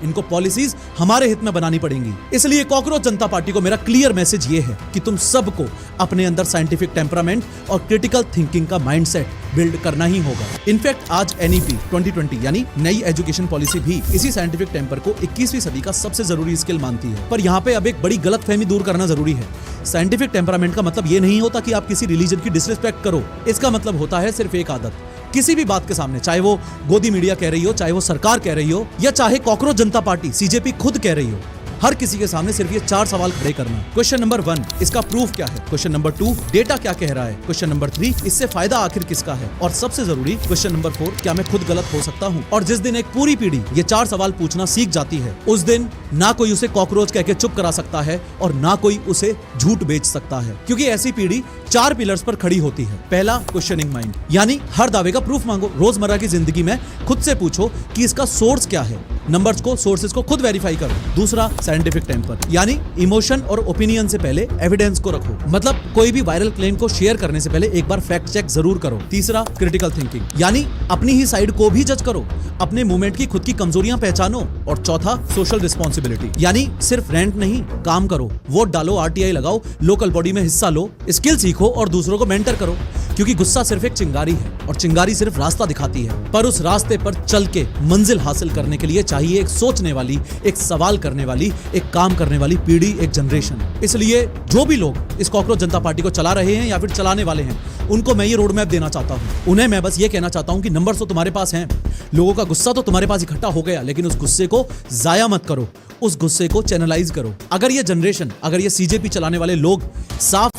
इनको पॉलिसीज हमारे हित में बनानी पड़ेंगी। इसलिए कॉकरोच जनता पार्टी को मेरा क्लियर मैसेज ये है कि तुम सबको अपने अंदर साइंटिफिक टेम्परामेंट और क्रिटिकल थिंकिंग का माइंडसेट बिल्ड करना ही होगा। इनफैक्ट आज एनईपी 2020 यानी नई एजुकेशन पॉलिसी भी इसी साइंटिफिक टेम्पर को 21वीं सदी का सबसे जरूरी स्किल मानती है। पर यहाँ पे अब एक बड़ी गलतफहमी दूर करना जरूरी है। साइंटिफिक टेम्परामेंट का मतलब ये नहीं होता कि आप किसी रिलीजन की डिसरिस्पेक्ट करो। इसका मतलब होता है सिर्फ एक आदत, किसी भी बात के सामने, चाहे वो गोदी मीडिया कह रही हो, चाहे वो सरकार कह रही हो, या चाहे कॉकरोच जनता पार्टी सीजेपी खुद कह रही हो, हर किसी के सामने सिर्फ ये 4 सवाल खड़े करना। क्वेश्चन नंबर 1, इसका प्रूफ क्या है? क्वेश्चन नंबर 2, डेटा क्या कह रहा है? क्वेश्चन नंबर 3, इससे फायदा आखिर किसका है? और सबसे जरूरी क्वेश्चन नंबर 4, क्या मैं खुद गलत हो सकता हूँ? और जिस दिन एक पूरी पीढ़ी ये 4 सवाल पूछना सीख जाती है, उस दिन ना कोई उसे कॉकरोच कह के चुप करा सकता है और ना कोई उसे झूठ बेच सकता है, क्योंकि ऐसी पीढ़ी 4 पिलर्स पर खड़ी होती है। पहला, क्वेश्चनिंग माइंड, यानी हर दावे का प्रूफ मांगो। रोजमर्रा की जिंदगी में खुद से पूछो कि इसका सोर्स क्या है, नंबर्स को, सोर्सेज को खुद वेरीफाई करो। दूसरा, साइंटिफिक टेम्पर, यानी इमोशन और ओपिनियन से पहले एविडेंस को रखो, मतलब कोई भी वायरल क्लेम को शेयर करने से पहले एक बार फैक्ट चेक जरूर करो। तीसरा, क्रिटिकल थिंकिंग, यानी अपनी ही साइड को भी जज करो, अपने मूवमेंट की खुद की कमजोरियां पहचानो। और चौथा, सोशल रिस्पॉन्सिबिलिटी, यानी सिर्फ रेंट नहीं, काम करो, वोट डालो, आरटीआई लगाओ, लोकल बॉडी में हिस्सा लो, स्किल सीखो और दूसरों को मेंटर करो। क्योंकि गुस्सा सिर्फ एक चिंगारी है और चिंगारी सिर्फ रास्ता दिखाती है, पर उस रास्ते पर चल के मंजिल हासिल करने के लिए चाहिए एक सोचने वाली, एक सवाल करने वाली, एक काम करने वाली पीढ़ी, एक जनरेशन। इसलिए जो भी लोग इस कॉकरोच जनता पार्टी को चला रहे हैं या फिर चलाने वाले हैं, उनको मैं ये रोड मैप देना चाहता हूं। उन्हें मैं बस ये कहना चाहता हूं कि नंबर्स तो तुम्हारे पास हैं, लोगों का गुस्सा तो तुम्हारे पास इकट्ठा हो गया, लेकिन उस गुस्से को जाया मत करो, उस गुस्से को चैनलाइज करो। अगर ये जनरेशन, अगर ये सीजेपी चलाने वाले लोग साफ